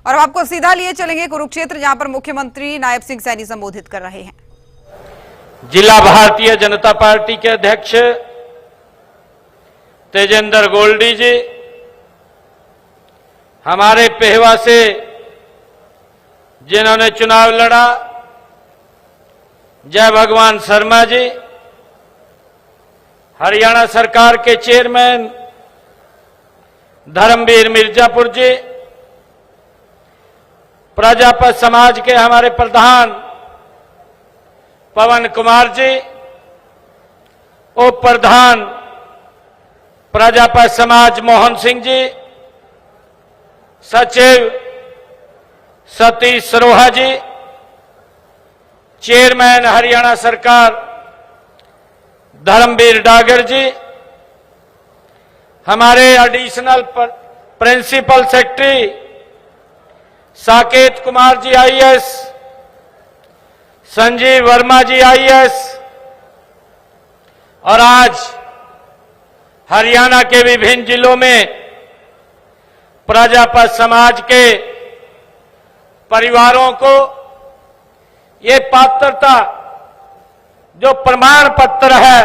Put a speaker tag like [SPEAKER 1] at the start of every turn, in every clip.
[SPEAKER 1] और हम आपको सीधा लिए चलेंगे कुरुक्षेत्र, जहां पर मुख्यमंत्री नायब सिंह सैनी संबोधित कर रहे हैं।
[SPEAKER 2] जिला भारतीय जनता पार्टी के अध्यक्ष तेजेंद्र गोल्डी जी, हमारे पेहवा से जिन्होंने चुनाव लड़ा जय भगवान शर्मा जी, हरियाणा सरकार के चेयरमैन धर्मवीर मिर्जापुर जी, प्रजापत समाज के हमारे प्रधान पवन कुमार जी, उप प्रधान प्रजापत समाज मोहन सिंह जी, सचिव सतीश सरोहा जी, चेयरमैन हरियाणा सरकार धर्मवीर डागर जी, हमारे additional principal secretary Saket Kumar ji IAS, Sanjeev Verma ji IAS, और आज हरियाणा के विभिन्न जिलों में प्रजापत समाज के परिवारों को ये पात्रता जो प्रमाण पत्र है,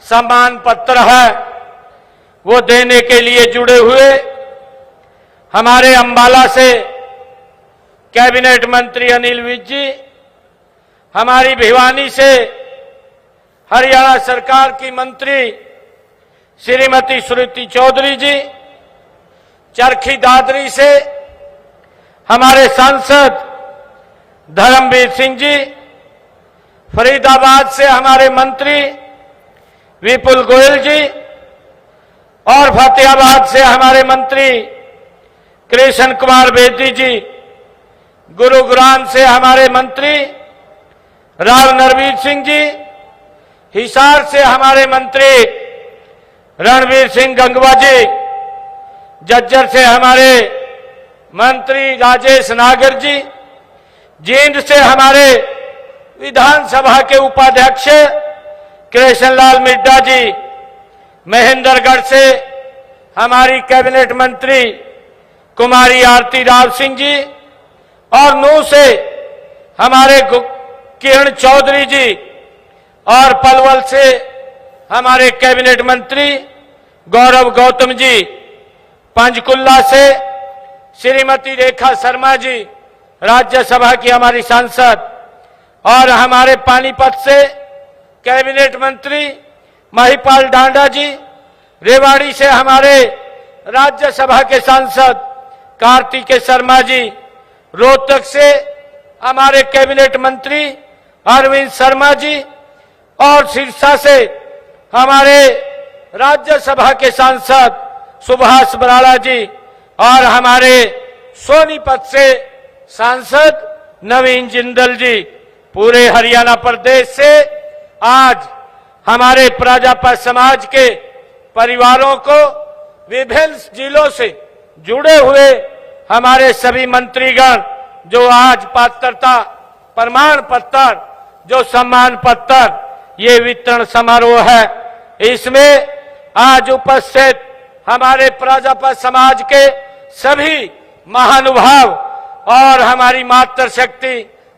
[SPEAKER 2] सम्मान पत्र है, वो देने के लिए जुड़े हुए हमारे अंबाला से कैबिनेट मंत्री अनिल विज जी, हमारी भिवानी से हरियाणा सरकार की मंत्री श्रीमती श्रुति चौधरी जी, चरखी दादरी से हमारे सांसद धर्मवीर सिंह जी, फरीदाबाद से हमारे मंत्री विपुल गोयल जी, और फतेहाबाद से हमारे मंत्री कृष्ण कुमार बेदी जी, गुरुग्राम से हमारे मंत्री राव नरवीर सिंह जी, हिसार से हमारे मंत्री रणवीर सिंह गंगवा जी, जज्जर से हमारे मंत्री राजेश नागर जी, जींद से हमारे विधानसभा के उपाध्यक्ष कृष्णलाल मिड्डा जी, महेंद्रगढ़ से हमारी कैबिनेट मंत्री कुमारी आरती राव सिंह जी, और नूह से हमारे किरण चौधरी जी, और पलवल से हमारे कैबिनेट मंत्री गौरव गौतम जी, पंचकुला से श्रीमती रेखा शर्मा जी, राज्यसभा की हमारी सांसद, और हमारे पानीपत से कैबिनेट मंत्री महिपाल डांडा जी, रेवाड़ी से हमारे राज्यसभा के सांसद कार्तिकेय शर्मा जी, रोहतक से हमारे कैबिनेट मंत्री अरविंद शर्मा जी, और सिरसा से हमारे राज्यसभा के सांसद सुभाष बराड़ा जी, और हमारे सोनीपत से सांसद नवीन जिंदल जी। पूरे हरियाणा प्रदेश से आज हमारे प्रजापत समाज के परिवारों को विभिन्न जिलों से जुड़े हुए हमारे सभी मंत्रीगण जो आज पात्रता प्रमाण पत्र, जो सम्मान पत्र, ये वितरण समारोह है, इसमें आज उपस्थित हमारे प्रजापत समाज के सभी महानुभाव और हमारी मातृशक्ति,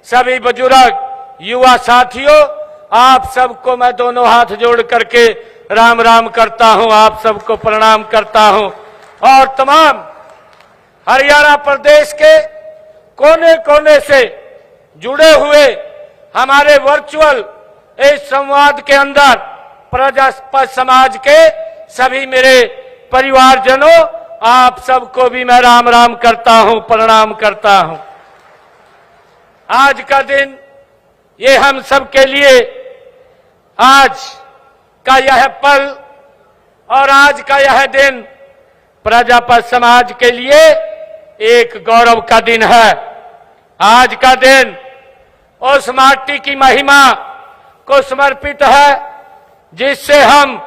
[SPEAKER 2] सभी बुजुर्ग, युवा साथियों, आप सबको मैं दोनों हाथ जोड़ करके राम राम करता हूं, आप सबको प्रणाम करता हूं, और तमाम हरियाणा प्रदेश के कोने कोने से जुड़े हुए हमारे वर्चुअल इस संवाद के अंदर प्रजापत समाज के सभी मेरे परिवारजनों, आप सबको भी मैं राम राम करता हूं, प्रणाम करता हूं। आज का दिन ये हम सब के लिए, आज का यह पल और आज का यह दिन प्रजापत समाज के लिए एक गौरव का दिन है। आज का दिन उस माटी की महिमा को समर्पित है जिससे हम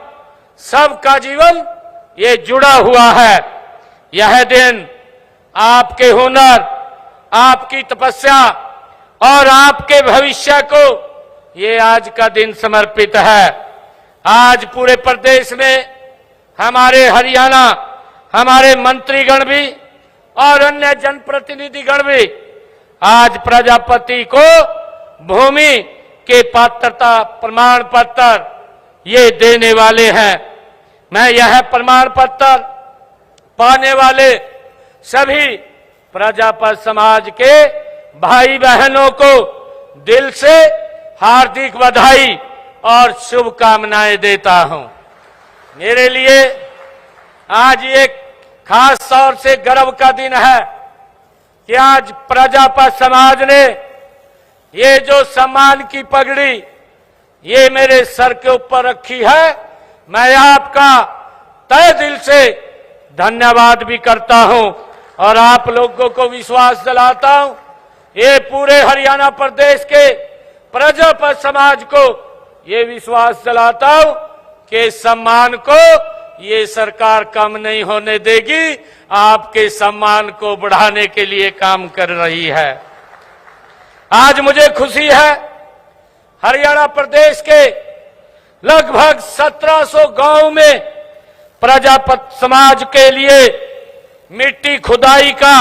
[SPEAKER 2] सबका जीवन ये जुड़ा हुआ है। यह दिन आपके हुनर, आपकी तपस्या और आपके भविष्य को ये आज का दिन समर्पित है। आज पूरे प्रदेश में हमारे हरियाणा, हमारे मंत्रीगण भी और अन्य जनप्रतिनिधिगण भी आज प्रजापति को भूमि के पात्रता प्रमाण पत्र ये देने वाले हैं। मैं यह प्रमाण पत्र पाने वाले सभी प्रजापति समाज के भाई बहनों को दिल से हार्दिक बधाई और शुभकामनाएं देता हूं। मेरे लिए आज एक खास तौर से गर्व का दिन है कि आज प्रजापति समाज ने ये जो सम्मान की पगड़ी ये मेरे सर के ऊपर रखी है, मैं आपका तहे दिल से धन्यवाद भी करता हूं और आप लोगों को विश्वास दिलाता हूं, ये पूरे हरियाणा प्रदेश के प्रजापति समाज को ये विश्वास दिलाता हूं कि सम्मान को ये सरकार कम नहीं होने देगी, आपके सम्मान को बढ़ाने के लिए काम कर रही है। आज मुझे खुशी है हरियाणा प्रदेश के लगभग 1700 गांव में प्रजापति समाज के लिए मिट्टी खुदाई का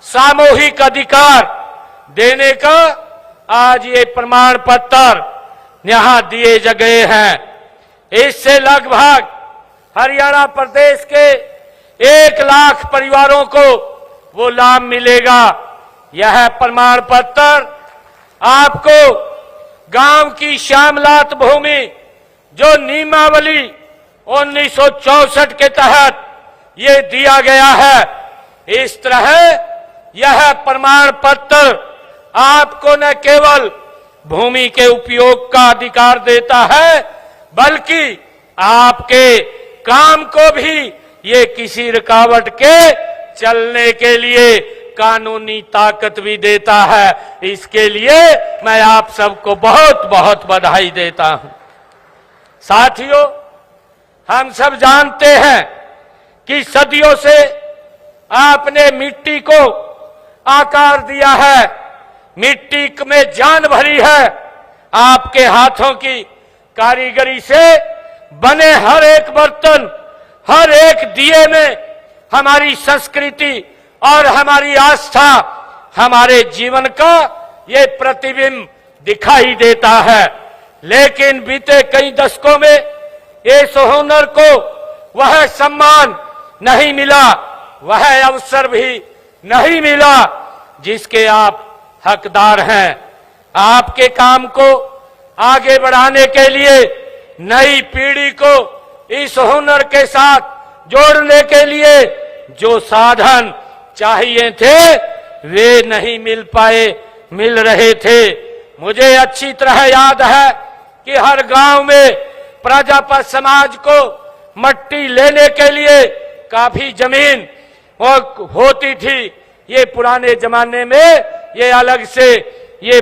[SPEAKER 2] सामूहिक अधिकार देने का आज ये प्रमाण पत्र यहां दिए गए हैं। इससे लगभग हरियाणा प्रदेश के 1 लाख परिवारों को वो लाभ मिलेगा। यह प्रमाण पत्र आपको गांव की श्यामलात भूमि जो नियमावली 1964 के तहत ये दिया गया है, इस तरह यह प्रमाण पत्र आपको न केवल भूमि के उपयोग का अधिकार देता है, बल्कि आपके काम को भी ये किसी रुकावट के चलने के लिए कानूनी ताकत भी देता है। इसके लिए मैं आप सबको बहुत बहुत बधाई देता हूं। साथियों, हम सब जानते हैं कि सदियों से आपने मिट्टी को आकार दिया है, मिट्टी में जान भरी है। आपके हाथों की कारीगरी से बने हर एक बर्तन, हर एक दिए में हमारी संस्कृति और हमारी आस्था, हमारे जीवन का ये प्रतिबिंब दिखाई देता है। लेकिन बीते कई दशकों में इस हुनर को वह सम्मान नहीं मिला, वह अवसर भी नहीं मिला जिसके आप हकदार हैं। आपके काम को आगे बढ़ाने के लिए नई पीढ़ी को इस हुनर के साथ जोड़ने के लिए जो साधन चाहिए थे वे नहीं मिल रहे थे। मुझे अच्छी तरह याद है कि हर गांव में प्रजापति समाज को मट्टी लेने के लिए काफी जमीन होती थी। ये पुराने जमाने में ये अलग से ये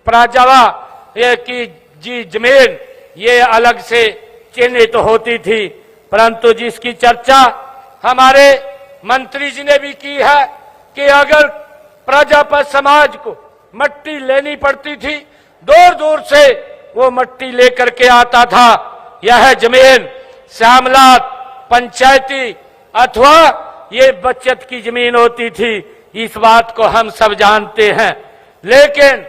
[SPEAKER 2] प्रजावा की जमीन ये अलग से चिन्हित होती थी, परंतु जिसकी चर्चा हमारे मंत्री जी ने भी की है कि अगर प्रजापति समाज को मट्टी लेनी पड़ती थी, दूर दूर से वो मट्टी लेकर के आता था। यह जमीन श्यामलात पंचायती अथवा ये बचत की जमीन होती थी, इस बात को हम सब जानते हैं। लेकिन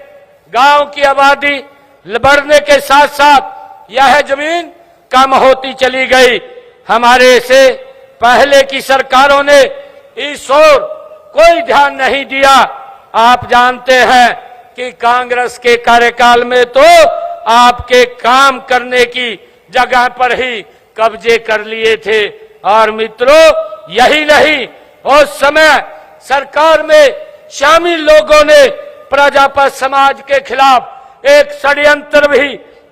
[SPEAKER 2] गांव की आबादी बढ़ने के साथ साथ यह जमीन कम होती चली गई। हमारे से पहले की सरकारों ने इस ओर कोई ध्यान नहीं दिया। आप जानते हैं कि कांग्रेस के कार्यकाल में तो आपके काम करने की जगह पर ही कब्जे कर लिए थे। और मित्रों, यही नहीं, उस समय सरकार में शामिल लोगों ने प्रजापति समाज के खिलाफ एक षड्यंत्र भी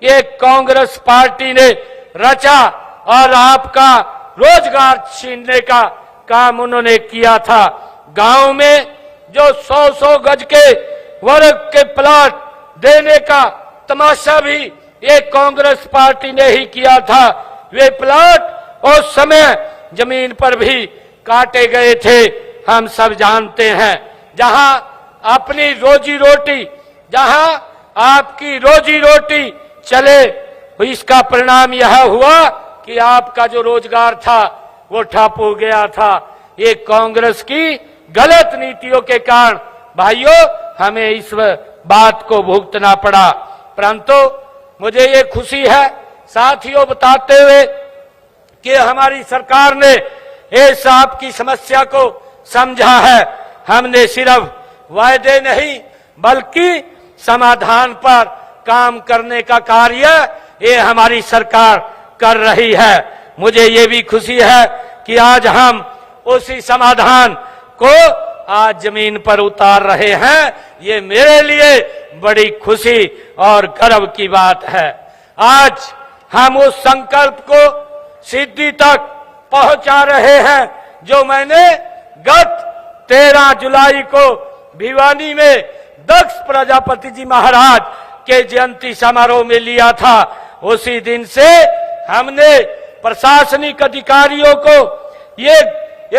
[SPEAKER 2] एक कांग्रेस पार्टी ने रचा और आपका रोजगार छीनने का काम उन्होंने किया था। गांव में जो 100-100 गज के वर्ग के प्लाट देने का तमाशा भी एक कांग्रेस पार्टी ने ही किया था। वे प्लाट उस समय जमीन पर भी काटे गए थे, हम सब जानते हैं। जहां अपनी रोजी रोटी, जहां आपकी रोजी रोटी चले, इसका परिणाम यह हुआ कि आपका जो रोजगार था वो ठप हो गया था। ये कांग्रेस की गलत नीतियों के कारण भाइयों हमें इस बात को भुगतना पड़ा। परंतु मुझे ये खुशी है साथियों बताते हुए कि हमारी सरकार ने इस आपकी समस्या को समझा है। हमने सिर्फ वायदे नहीं बल्कि समाधान पर काम करने का कार्य ये हमारी सरकार कर रही है। मुझे ये भी खुशी है कि आज हम उसी समाधान को आज जमीन पर उतार रहे हैं। ये मेरे लिए बड़ी खुशी और गर्व की बात है। आज हम उस संकल्प को सिद्धि तक पहुंचा रहे हैं जो मैंने गत 13 जुलाई को भिवानी में दक्ष प्रजापति जी महाराज के जयंती समारोह में लिया था। उसी दिन से हमने प्रशासनिक अधिकारियों को ये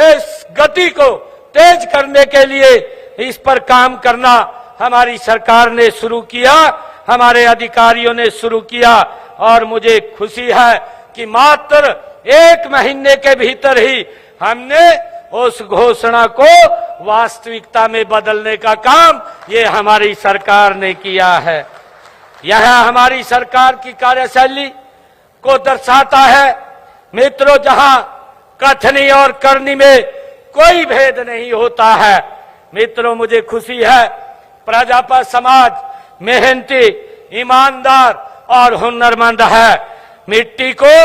[SPEAKER 2] इस गति को तेज करने के लिए इस पर काम करना हमारी सरकार ने शुरू किया, हमारे अधिकारियों ने शुरू किया। और मुझे खुशी है कि मात्र 1 महीने के भीतर ही हमने उस घोषणा को वास्तविकता में बदलने का काम ये हमारी सरकार ने किया है। यह हमारी सरकार की कार्यशैली को दर्शाता है। मित्रों, जहां कथनी और करनी में कोई भेद नहीं होता है। मित्रों, मुझे खुशी है प्रजापति समाज मेहनती, ईमानदार और हुनरमंद है। मिट्टी को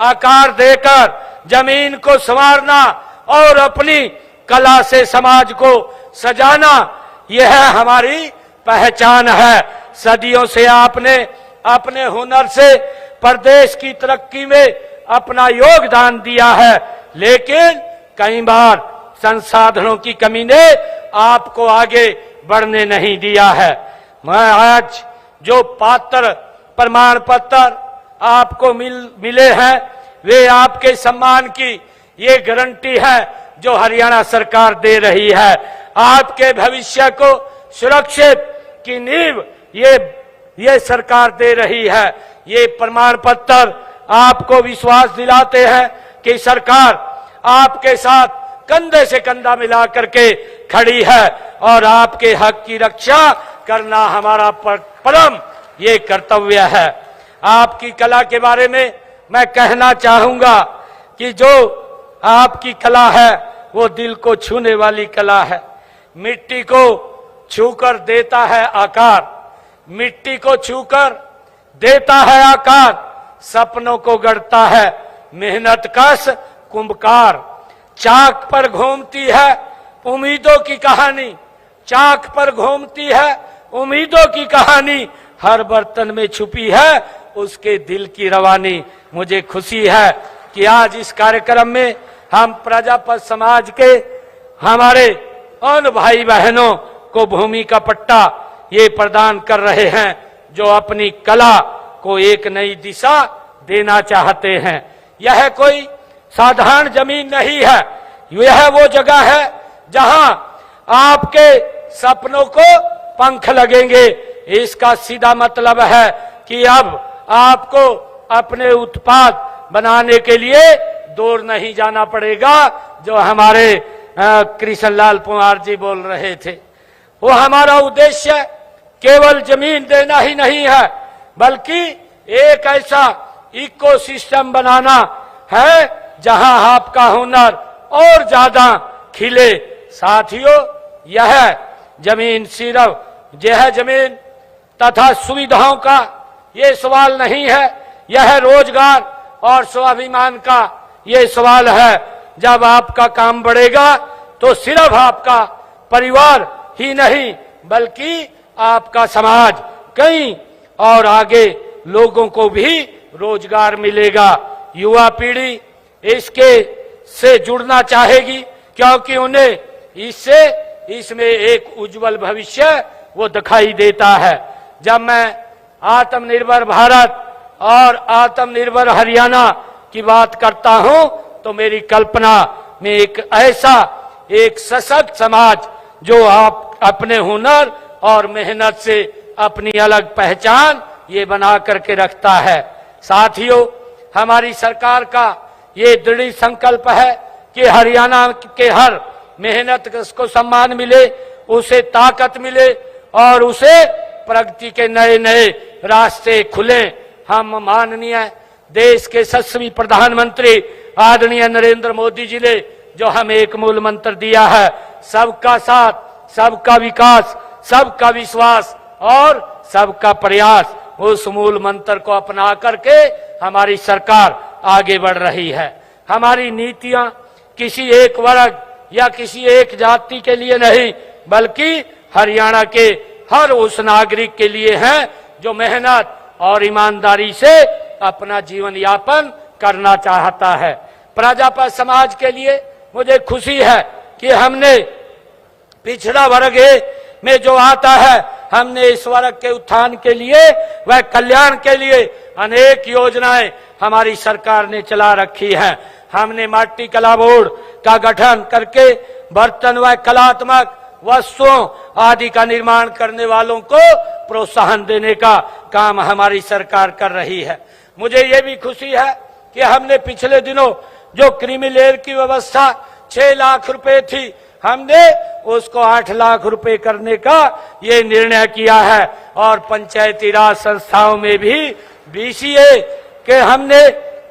[SPEAKER 2] आकार देकर जमीन को संवारना और अपनी कला से समाज को सजाना यह हमारी पहचान है। सदियों से आपने अपने हुनर से प्रदेश की तरक्की में अपना योगदान दिया है, लेकिन कई बार संसाधनों की कमी ने आपको आगे बढ़ने नहीं दिया है। मैं आज जो पात्र प्रमाण पत्र आपको मिले हैं वे आपके सम्मान की ये गारंटी है जो हरियाणा सरकार दे रही है। आपके भविष्य को सुरक्षित की नींव ये सरकार दे रही है। ये प्रमाण पत्र आपको विश्वास दिलाते हैं कि सरकार आपके साथ कंधे से कंधा मिला करके खड़ी है और आपके हक की रक्षा करना हमारा परम ये कर्तव्य है। आपकी कला के बारे में मैं कहना चाहूंगा कि जो आपकी कला है वो दिल को छूने वाली कला है। मिट्टी को छूकर देता है आकार, मिट्टी को छूकर देता है आकार, सपनों को गढ़ता है मेहनत कश कुंभकार। चाक पर घूमती है उम्मीदों की कहानी, चाक पर घूमती है उम्मीदों की कहानी, हर बर्तन में छुपी है उसके दिल की रवानी। मुझे खुशी है कि आज इस कार्यक्रम में हम प्रजापति समाज के हमारे उन भाई बहनों को भूमि का पट्टा ये प्रदान कर रहे हैं जो अपनी कला को एक नई दिशा देना चाहते हैं। यह कोई साधारण जमीन नहीं है, यह वो जगह है जहां आपके सपनों को पंख लगेंगे। इसका सीधा मतलब है कि अब आपको अपने उत्पाद बनाने के लिए दूर नहीं जाना पड़ेगा, जो हमारे कृष्ण लाल पुंवार जी बोल रहे थे। वो हमारा उद्देश्य केवल जमीन देना ही नहीं है, बल्कि एक ऐसा इकोसिस्टम बनाना है जहां आपका हुनर और ज्यादा खिले। साथियों, यह जमीन सिर्फ यह जमीन तथा सुविधाओं का ये सवाल नहीं है, यह रोजगार और स्वाभिमान का ये सवाल है। जब आपका काम बढ़ेगा तो सिर्फ आपका परिवार ही नहीं बल्कि आपका समाज कई और आगे लोगों को भी रोजगार मिलेगा। युवा पीढ़ी इसके से जुड़ना चाहेगी क्योंकि उन्हें इसमें एक उज्जवल भविष्य वो दिखाई देता है। जब मैं आत्मनिर्भर भारत और आत्मनिर्भर हरियाणा की बात करता हूं तो मेरी कल्पना में एक सशक्त समाज जो आप अपने हुनर और मेहनत से अपनी अलग पहचान ये बना करके रखता है। साथियों, हमारी सरकार का ये दृढ़ संकल्प है कि हरियाणा के हर मेहनत को सम्मान मिले, उसे ताकत मिले और उसे प्रगति के नए नए रास्ते खुले। हम माननीय देश के यशस्वी प्रधानमंत्री आदरणीय नरेंद्र मोदी जी ने जो हमें एक मूल मंत्र दिया है, सबका साथ, सबका विकास, सबका विश्वास और सबका प्रयास, उस मूल मंत्र को अपना करके हमारी सरकार आगे बढ़ रही है। हमारी नीतियां किसी एक वर्ग या किसी एक जाति के लिए नहीं, बल्कि हरियाणा के हर उस नागरिक के लिए हैं जो मेहनत और ईमानदारी से अपना जीवन यापन करना चाहता है। प्रजापति समाज के लिए मुझे खुशी है कि हमने पिछड़ा वर्ग में जो आता है, हमने इस वर्ग के उत्थान के लिए व कल्याण के लिए अनेक योजनाएं हमारी सरकार ने चला रखी हैं। हमने माटी कला बोर्ड का गठन करके बर्तन व कलात्मक वस्तुओं आदि का निर्माण करने वालों को प्रोत्साहन देने का काम हमारी सरकार कर रही है। मुझे ये भी खुशी है कि हमने पिछले दिनों जो क्रीमी लेयर की व्यवस्था 6 लाख रुपए थी, हमने उसको 8 लाख रुपए करने का ये निर्णय किया है। और पंचायती राज संस्थाओं में भी बीसीए के हमने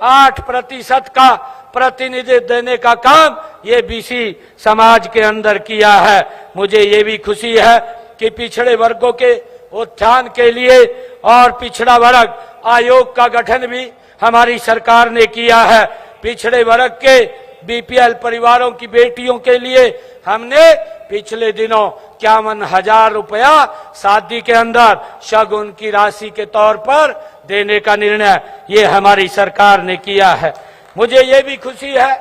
[SPEAKER 2] 8% का प्रतिनिधित्व देने का काम ये बीसी समाज के अंदर किया है। मुझे ये भी खुशी है कि पिछड़े वर्गों के उत्थान के लिए और पिछड़ा वर्ग आयोग का गठन भी हमारी सरकार ने किया है। पिछड़े वर्ग के बीपीएल परिवारों की बेटियों के लिए हमने पिछले दिनों 51,000 रुपया शादी के अंदर शगुन की राशि के तौर पर देने का निर्णय ये हमारी सरकार ने किया है। मुझे ये भी खुशी है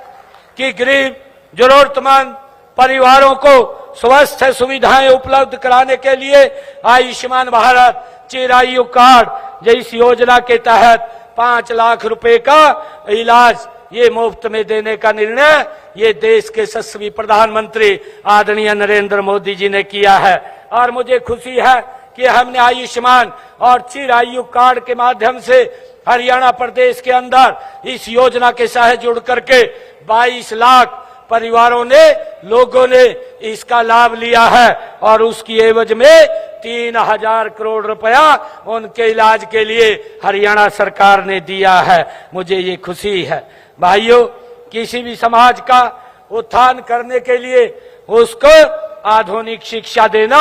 [SPEAKER 2] कि गरीब जरूरतमंद परिवारों को स्वास्थ्य सुविधाएं उपलब्ध कराने के लिए आयुष्मान भारत चिरायु कार्ड जैसी योजना के तहत 5 लाख रुपए का इलाज ये मुफ्त में देने का निर्णय ये देश के यशस्वी प्रधानमंत्री आदरणीय नरेंद्र मोदी जी ने किया है। और मुझे खुशी है कि हमने आयुष्मान और चिरायु कार्ड के माध्यम से हरियाणा प्रदेश के अंदर इस योजना के साथ जुड़ करके 22 लाख परिवारों ने, लोगों ने इसका लाभ लिया है और उसकी एवज में 3,000 करोड़ रुपया उनके इलाज के लिए हरियाणा सरकार ने दिया है। मुझे ये खुशी है। भाइयों, किसी भी समाज का उत्थान करने के लिए उसको आधुनिक शिक्षा देना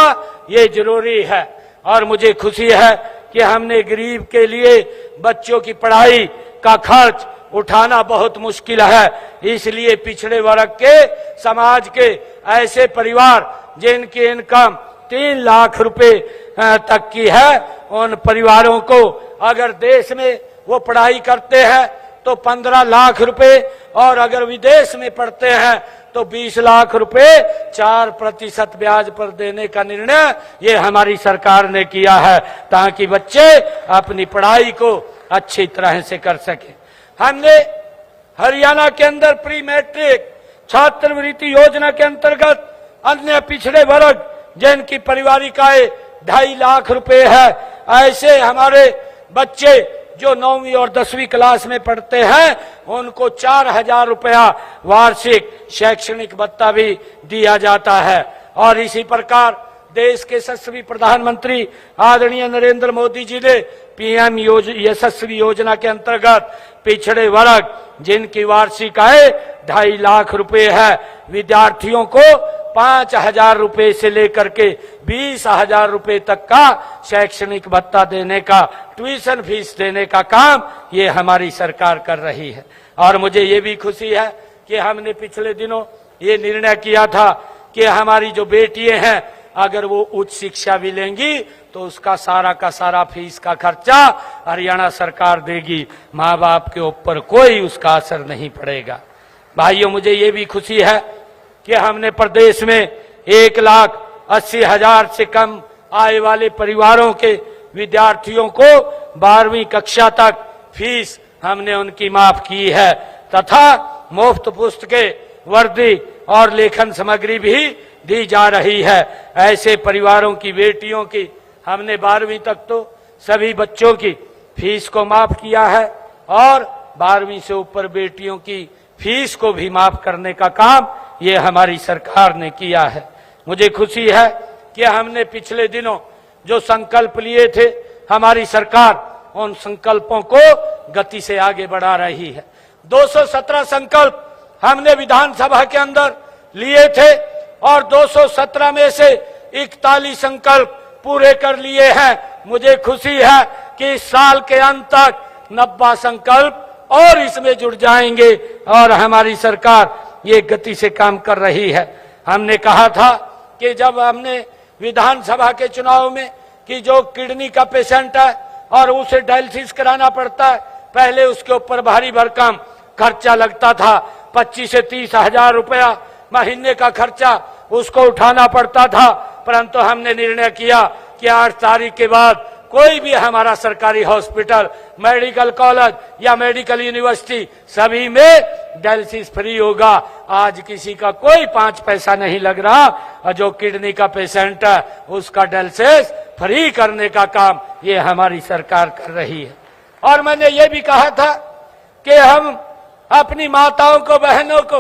[SPEAKER 2] ये जरूरी है। और मुझे खुशी है कि हमने गरीब के लिए बच्चों की पढ़ाई का खर्च उठाना बहुत मुश्किल है, इसलिए पिछड़े वर्ग के समाज के ऐसे परिवार जिनकी इनकम 3 लाख रुपए तक की है, उन परिवारों को अगर देश में वो पढ़ाई करते हैं तो 15 लाख रुपए और अगर विदेश में पढ़ते हैं तो 20 लाख रुपए 4% ब्याज पर देने का निर्णय ये हमारी सरकार ने किया है, ताकि बच्चे अपनी पढ़ाई को अच्छी तरह से कर सके। हमने हरियाणा के अंदर प्री मैट्रिक छात्रवृत्ति योजना के अंतर्गत अन्य पिछड़े वर्ग जिनकी पारिवारिक आय 2.5 लाख रुपए है, ऐसे हमारे बच्चे जो 9वीं और 10वीं क्लास में पढ़ते हैं उनको 4,000 रुपया वार्षिक शैक्षणिक भत्ता भी दिया जाता है। और इसी प्रकार देश के यशस्वी प्रधानमंत्री आदरणीय नरेंद्र मोदी जी ने पीएम यशस्वी योजना के अंतर्गत पिछड़े वर्ग जिनकी वार्षिक आय 2.5 लाख रुपए है, विद्यार्थियों को 5,000 रुपए से लेकर के 20,000 रुपए तक का शैक्षणिक भत्ता देने का, ट्यूशन फीस देने का काम ये हमारी सरकार कर रही है। और मुझे ये भी खुशी है कि हमने पिछले दिनों ये निर्णय किया था कि हमारी जो बेटियां हैं अगर वो उच्च शिक्षा भी लेंगी तो उसका सारा का सारा फीस का खर्चा हरियाणा सरकार देगी, माँ बाप के ऊपर कोई उसका असर नहीं पड़ेगा। भाइयों, मुझे ये भी खुशी है कि हमने प्रदेश में 1,80,000 से कम आय वाले परिवारों के विद्यार्थियों को 12वीं कक्षा तक फीस हमने उनकी माफ की है तथा मुफ्त पुस्तकें, वर्दी और लेखन सामग्री भी दी जा रही है। ऐसे परिवारों की बेटियों की हमने 12वीं तक तो सभी बच्चों की फीस को माफ किया है और 12वीं से ऊपर बेटियों की फीस को भी माफ करने का काम ये हमारी सरकार ने किया है। मुझे खुशी है कि हमने पिछले दिनों जो संकल्प लिए थे, हमारी सरकार उन संकल्पों को गति से आगे बढ़ा रही है। 217 संकल्प हमने विधानसभा के अंदर लिए थे और 217 में से 41 संकल्प पूरे कर लिए हैं। मुझे खुशी है कि इस साल के अंत तक 90 संकल्प और इसमें जुड़ जाएंगे और हमारी सरकार ये गति से काम कर रही है। हमने कहा था कि जब हमने विधानसभा के चुनाव में कि जो किडनी का पेशेंट है और उसे डायलिसिस कराना पड़ता है, पहले उसके ऊपर भारी भरकम खर्चा लगता था, 25 से 30 हजार रुपया महीने का खर्चा उसको उठाना पड़ता था। परंतु हमने निर्णय किया कि 8 तारीख के बाद कोई भी हमारा सरकारी हॉस्पिटल, मेडिकल कॉलेज या मेडिकल यूनिवर्सिटी सभी में डायलिसिस फ्री होगा। आज किसी का कोई 5 पैसा नहीं लग रहा और जो किडनी का पेशेंट है उसका डायलिसिस फ्री करने का काम ये हमारी सरकार कर रही है। और मैंने ये भी कहा था कि हम अपनी माताओं को, बहनों को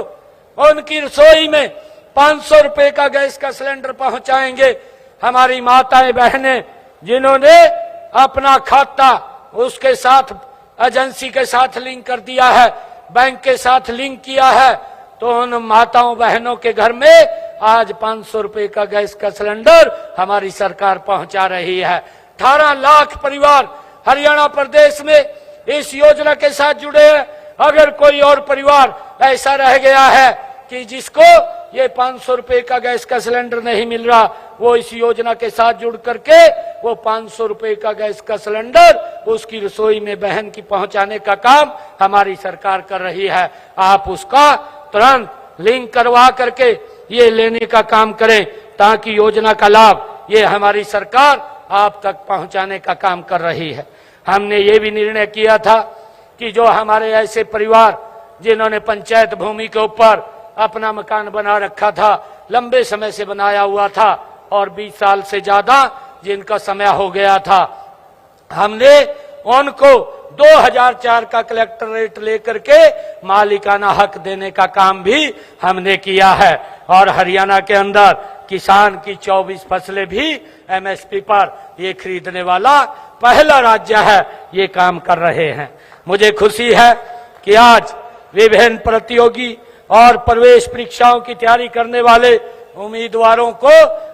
[SPEAKER 2] उनकी रसोई में 500 रुपए का गैस का सिलेंडर पहुंचाएंगे। हमारी माताएं बहनें जिन्होंने अपना खाता उसके साथ एजेंसी के साथ लिंक कर दिया है, बैंक के साथ लिंक किया है, तो उन माताओं बहनों के घर में आज 500 रुपए का गैस का सिलेंडर हमारी सरकार पहुंचा रही है। 18 लाख परिवार हरियाणा प्रदेश में इस योजना के साथ जुड़े हैं। अगर कोई और परिवार ऐसा रह गया है कि जिसको ये 500 रुपए का गैस का सिलेंडर नहीं मिल रहा, वो इस योजना के साथ जुड़ करके वो 500 रुपए का गैस का सिलेंडर उसकी रसोई में बहन की पहुंचाने का काम हमारी सरकार कर रही है। आप उसका तुरंत लिंक करवा करके ये लेने का काम करें ताकि योजना का लाभ ये हमारी सरकार आप तक पहुंचाने का काम कर रही है। हमने ये भी निर्णय किया था कि जो हमारे ऐसे परिवार जिन्होंने पंचायत भूमि के ऊपर अपना मकान बना रखा था, लंबे समय से बनाया हुआ था और 20 साल से ज्यादा जिनका समय हो गया था, हमने उनको 2004 का कलेक्टर रेट लेकर के मालिकाना हक देने का काम भी हमने किया है। और हरियाणा के अंदर किसान की 24 फसलें भी एमएसपी पर ये खरीदने वाला पहला राज्य है, ये काम कर रहे हैं। मुझे खुशी है कि आज विभिन्न प्रतियोगी और प्रवेश परीक्षाओं की तैयारी करने वाले उम्मीदवारों को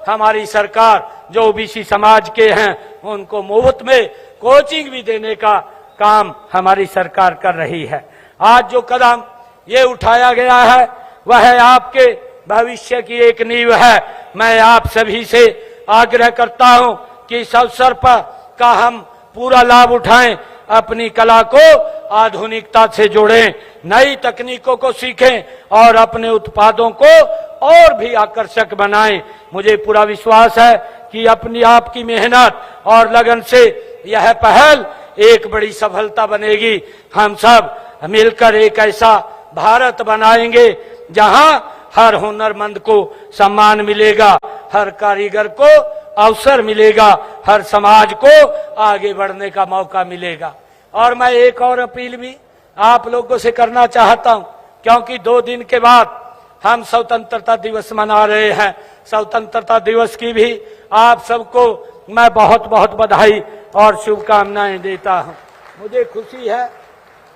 [SPEAKER 2] हमारी सरकार जो ओबीसी समाज के हैं उनको मुफ्त में कोचिंग भी देने का काम हमारी सरकार कर रही है। आज जो कदम ये उठाया गया है वह आपके भविष्य की एक नींव है। मैं आप सभी से आग्रह करता हूं कि इस अवसर पर का हम पूरा लाभ उठाएं, अपनी कला को आधुनिकता से जोड़ें, नई तकनीकों को सीखें और अपने उत्पादों को और भी आकर्षक बनाएं। मुझे पूरा विश्वास है कि अपनी आपकी मेहनत और लगन से यह पहल एक बड़ी सफलता बनेगी। हम सब मिलकर एक ऐसा भारत बनाएंगे जहां हर हुनरमंद को सम्मान मिलेगा, हर कारीगर को अवसर मिलेगा, हर समाज को आगे बढ़ने का मौका मिलेगा। और मैं एक और अपील भी आप लोगों से करना चाहता हूं, क्योंकि 2 दिन के बाद हम स्वतंत्रता दिवस मना रहे हैं। स्वतंत्रता दिवस की भी आप सबको मैं बहुत बहुत बधाई और शुभकामनाएं देता हूं। मुझे खुशी है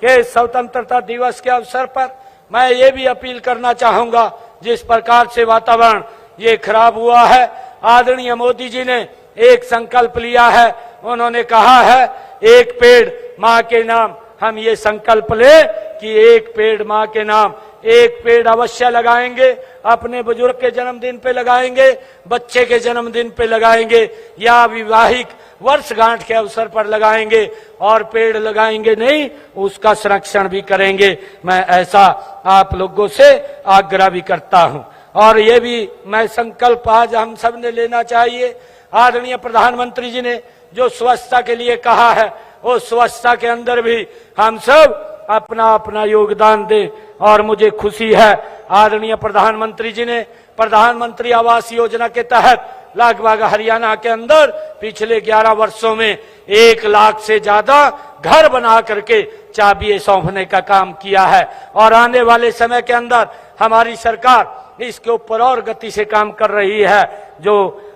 [SPEAKER 2] कि स्वतंत्रता दिवस के अवसर पर मैं ये भी अपील करना चाहूंगा, जिस प्रकार से वातावरण ये खराब हुआ है, आदरणीय मोदी जी ने एक संकल्प लिया है। उन्होंने कहा है एक पेड़ माँ के नाम। हम ये संकल्प ले कि एक पेड़ माँ के नाम, एक पेड़ अवश्य लगाएंगे। अपने बुजुर्ग के जन्मदिन पे लगाएंगे, बच्चे के जन्मदिन पे लगाएंगे या विवाहिक वर्षगांठ के अवसर पर लगाएंगे। और पेड़ लगाएंगे नहीं, उसका संरक्षण भी करेंगे। मैं ऐसा आप लोगों से आग्रह भी करता हूं। और ये भी मैं संकल्प आज हम सब ने लेना चाहिए। आदरणीय प्रधानमंत्री जी ने जो स्वच्छता के लिए कहा है, वो स्वच्छता के अंदर भी हम सब अपना अपना योगदान दें। और मुझे खुशी है आदरणीय प्रधानमंत्री जी ने प्रधानमंत्री आवास योजना के तहत लगभग हरियाणा के अंदर पिछले 11 वर्षों में 1 लाख से ज्यादा घर बना करके चाबियां सौंपने का काम किया है। और आने वाले समय के अंदर हमारी सरकार इसके ऊपर और गति से काम कर रही है। जो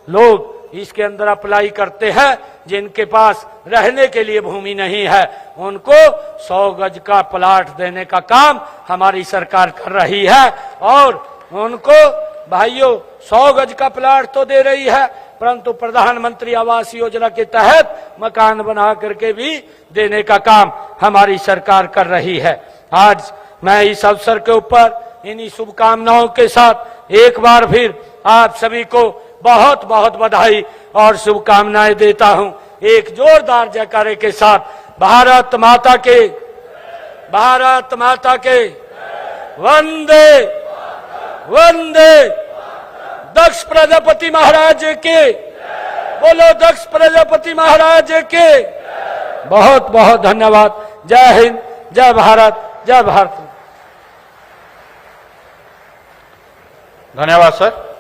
[SPEAKER 2] लोग इसके अंदर अप्लाई करते हैं, जिनके पास रहने के लिए भूमि नहीं है, उनको 100 गज का प्लाट देने का काम हमारी सरकार कर रही है। और उनको भाइयों 100 गज का प्लाट तो दे रही है, परंतु प्रधानमंत्री आवास योजना के तहत मकान बना करके भी देने का काम हमारी सरकार कर रही है। आज मैं इस अवसर के ऊपर इन्हीं शुभकामनाओं के साथ एक बार फिर आप सभी को बहुत बहुत बधाई और शुभकामनाएं देता हूं। एक जोरदार जयकारे के साथ भारत माता के, भारत माता के वंदे वंदे। दक्ष प्रजापति महाराज के बोलो, दक्ष प्रजापति महाराज के। बहुत बहुत धन्यवाद। जय हिंद, जय भारत, जय भारत।
[SPEAKER 3] धन्यवाद सर।